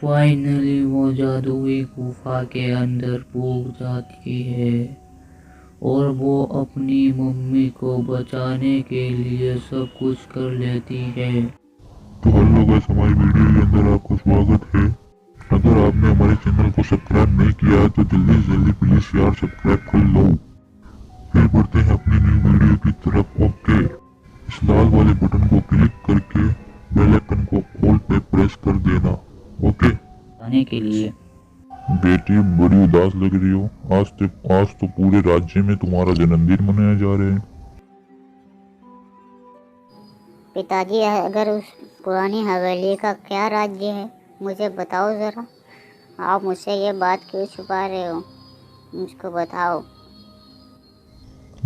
Finally वो जादुई गुफा के अंदर कूद जाती है और वो अपनी मम्मी को बचाने के लिए सब कुछ कर लेती है। तो हेलो गाइस, हमारी वीडियो के अंदर आपका स्वागत है। अगर आपने हमारे चैनल को सब्सक्राइब नहीं किया है तो जल्दी से जल्दी प्लीज यार सब्सक्राइब कर लो। फिर बढ़ते हैं अपनी न्यू वीडियो की तरफ। ओके, इस लाल वाले बटन को क्लिक करके बेल आइकन को ऑल पे प्रेस कर देना। ओके बचाने के लिए बेटी, बड़ी उदास लग रही हो। आज तो पूरे राज्य में तुम्हारा जन्मदिन मनाया जा रहा है। पिताजी, अगर उस पुरानी हवेली का क्या राज्य है, मुझे बताओ ज़रा। आप मुझसे ये बात क्यों छुपा रहे हो? मुझको बताओ।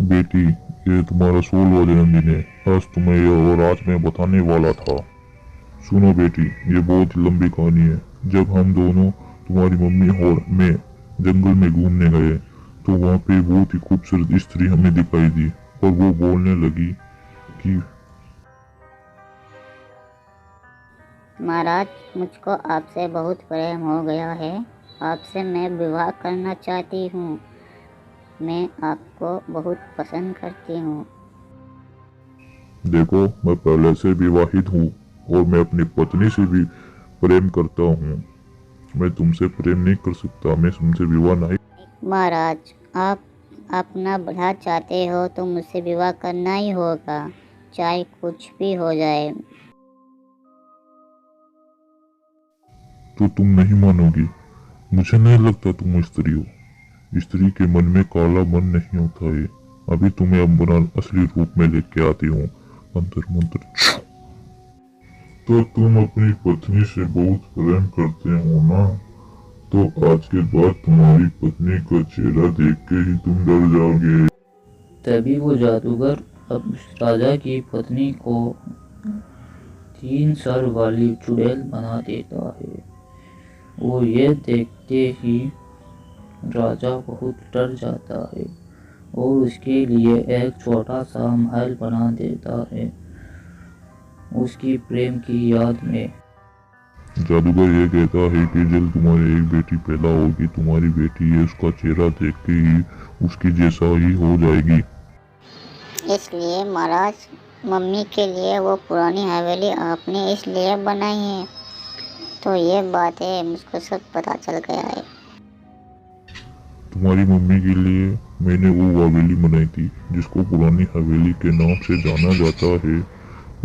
बेटी, ये तुम्हारा 16वां जन्मदिन है। आज तुम्हें ये और आज मैं बताने वाला था। सुनो बेटी, ये बहुत लंबी कहानी है। जब हम दोनों, तुम्हारी मम्मी और मैं, जंगल में घूमने गए तो वहाँ पे बहुत ही खूबसूरत स्त्री हमें दिखाई दी और वो बोलने लगी कि महाराज, मुझको आपसे बहुत प्रेम हो गया है। आपसे मैं विवाह करना चाहती हूँ। मैं आपको बहुत पसंद करती हूँ। देखो, मैं पहले से विवाहित हूँ और मैं अपनी पत्नी से भी प्रेम करता हूँ। मैं तुमसे प्रेम नहीं कर सकता, मैं तुमसे विवाह नहीं। महाराज, आप अपना भला चाहते हो तो मुझसे विवाह करना ही होगा, चाहे कुछ भी हो जाए। तो तुम नहीं मानोगी। मुझे नहीं लगता तुम स्त्री हो। स्त्री के मन में काला मन नहीं होता है। अभी तुम्हें अपना असली रूप में लेके आती हूँ। मंत्र मंत्र। तो तुम अपनी पत्नी से बहुत प्रेम करते हो ना? तो आज के बाद तुम्हारी पत्नी का चेहरा देख के ही तुम डर जाओगे। तभी वो जादूगर अब राजा की पत्नी को 3 सर वाली चुड़ैल बना देता है। वो ये देखते ही राजा बहुत डर जाता है और उसके लिए एक छोटा सा महल बना देता है उसकी प्रेम की याद में। जादूगर ये कहता है कि जल्द तुम्हारी एक बेटी पैदा होगी। तुम्हारी बेटी है, उसका चेहरा देख के ही उसकी जैसा ही हो जाएगी। इसलिए महाराज, मम्मी के लिए वो पुरानी हवेली आपने इसलिए बनाई है। तो ये बात है, मुझको सब पता चल गया है। तुम्हारी मम्मी के लिए मैंने वो हवेली बनाई थी जिसको पुरानी हवेली के नाम से जाना जाता है।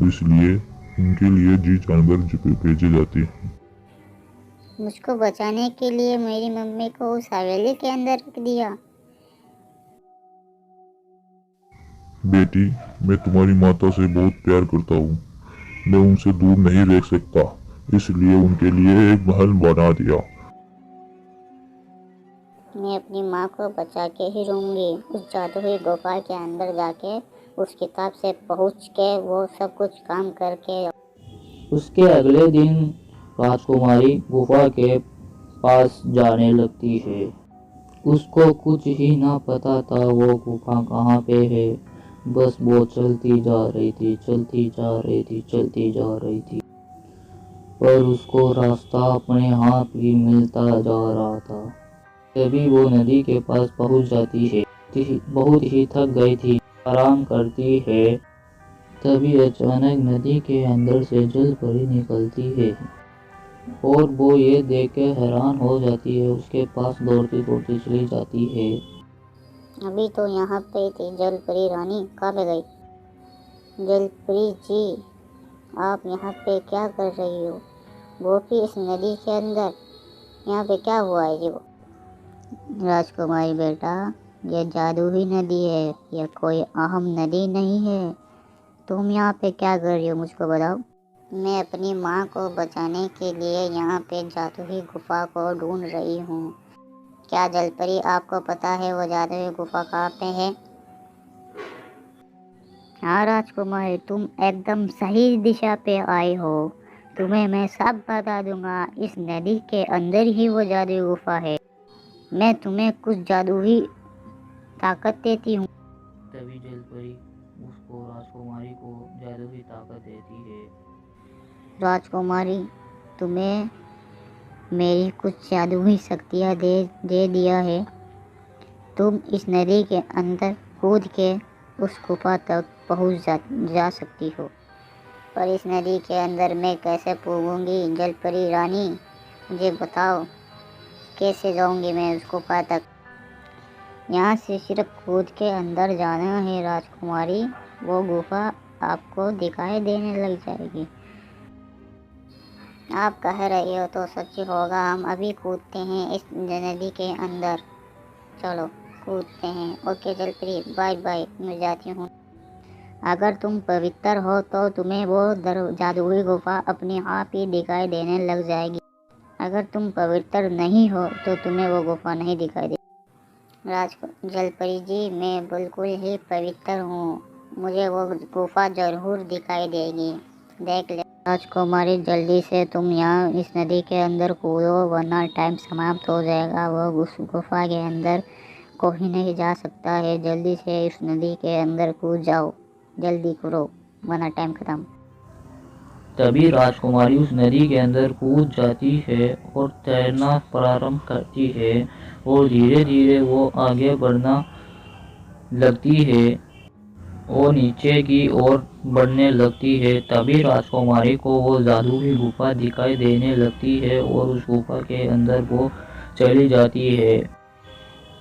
इसलिए उनके लिए जी जानवर भेजे जाते हैं। मुझको बचाने के लिए मेरी मम्मी को उस हवेली के अंदर रख दिया। बेटी, मैं तुम्हारी माता से बहुत प्यार करता हूँ। मैं उनसे दूर नहीं रह सकता, इसलिए उनके लिए एक महल बना दिया। मैं अपनी माँ को बचा के ही रहूँगी। उस जादुई गुफा के अंदर जाके उस किताब से पहुँच के वो सब कुछ काम करके। उसके अगले दिन राजकुमारी गुफा के पास जाने लगती है। उसको कुछ ही ना पता था वो गुफा कहाँ पे है। बस वो चलती जा रही थी, चलती जा रही थी, चलती जा रही थी, पर उसको रास्ता अपने आप ही मिलता जा रहा था। तभी वो नदी के पास पहुंच जाती है। बहुत ही थक गई थी, आराम करती है। तभी अचानक नदी के अंदर से जल परी निकलती है और वो ये देख के हैरान हो जाती है। उसके पास दौड़ती दौड़ती चली जाती है। अभी तो यहाँ पे थी जलपरी रानी, कहाँ पे गई? जलपरी जी, आप यहाँ पे क्या कर रही हो? वो भी इस नदी के अंदर। यहाँ पे क्या हुआ है जी? वो राजकुमारी बेटा, ये जादुई नदी है, ये कोई आम नदी नहीं है। तुम यहाँ पे क्या कर रही हो, मुझको बताओ। मैं अपनी माँ को बचाने के लिए यहाँ पे जादुई गुफा को ढूंढ रही हूँ। क्या जलपरी, आपको पता है वो जादुई गुफा कहाँ पे है? हाँ राजकुमारी, तुम एकदम सही दिशा पे आए हो। तुम्हें मैं सब बता दूंगा। इस नदी के अंदर ही वो जादुई गुफा है। मैं तुम्हें कुछ जादुई ताकत देती हूँ। तभी जलपरी उसको राजकुमारी को जादुई ताकत देती है। राजकुमारी, तुम्हें मेरी कुछ जादुई शक्तियाँ दे दिया है। तुम इस नदी के अंदर कूद के उस गुफा तक पहुँच जा सकती हो। पर इस नदी के अंदर मैं कैसे पहुँचूंगी जलपरी रानी, मुझे बताओ कैसे जाऊंगी मैं उस गुफा तक। यहाँ से सिर्फ कूद के अंदर जाना है राजकुमारी, वो गुफा आपको दिखाई देने लग जाएगी। आप कह रही हो तो सच होगा। हम अभी कूदते हैं इस नदी के अंदर, चलो कूदते हैं। ओके जलपरी, बाय बाय, मैं जाती हूँ। अगर तुम पवित्र हो तो तुम्हें वो जादुई गुफा अपने आप ही दिखाई देने लग जाएगी। अगर तुम पवित्र नहीं हो तो तुम्हें वो गुफा नहीं दिखाई देगी। जलपरी जी, मैं बिल्कुल ही पवित्र हूँ, मुझे वो गुफा जरूर दिखाई देगी, देख ले। राजकुमारी जल्दी से तुम यहाँ इस नदी के अंदर कूदो, वरना टाइम समाप्त हो जाएगा। वो उस गुफा के अंदर कोई नहीं जा सकता है। जल्दी से इस नदी के अंदर कूद जाओ, जल्दी करो वरना टाइम खत्म। तभी राजकुमारी उस नदी के अंदर कूद जाती है और तैरना प्रारंभ करती है और धीरे धीरे वो आगे बढ़ना लगती है और नीचे की ओर बढ़ने लगती है। तभी राजकुमारी को वो जादुई गुफा दिखाई देने लगती है और उस गुफा के अंदर वो चली जाती है।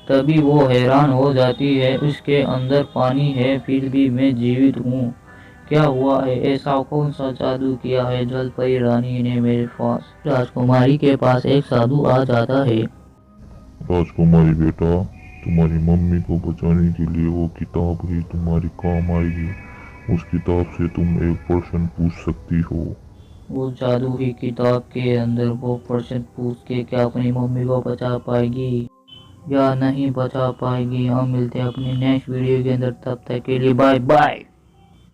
तभी वो हैरान हो जाती है, इसके अंदर पानी है फिर भी मैं जीवित हूँ, क्या हुआ है? ऐसा कौन सा जादू किया है जलपरी रानी ने मेरे पास? राजकुमारी के पास एक साधु आ जाता है। राजकुमारी बेटा, तुम्हारी मम्मी को बचाने के लिए वो किताब ही तुम्हारी काम आएगी। उस किताब से तुम एक प्रश्न पूछ सकती हो। वो जादुई किताब के अंदर वो प्रश्न पूछ के क्या अपनी मम्मी को बचा पाएगी या नहीं बचा पाएगी? हम मिलते हैं अपने नेक्स्ट वीडियो के अंदर, तब तक के लिए बाय बाय।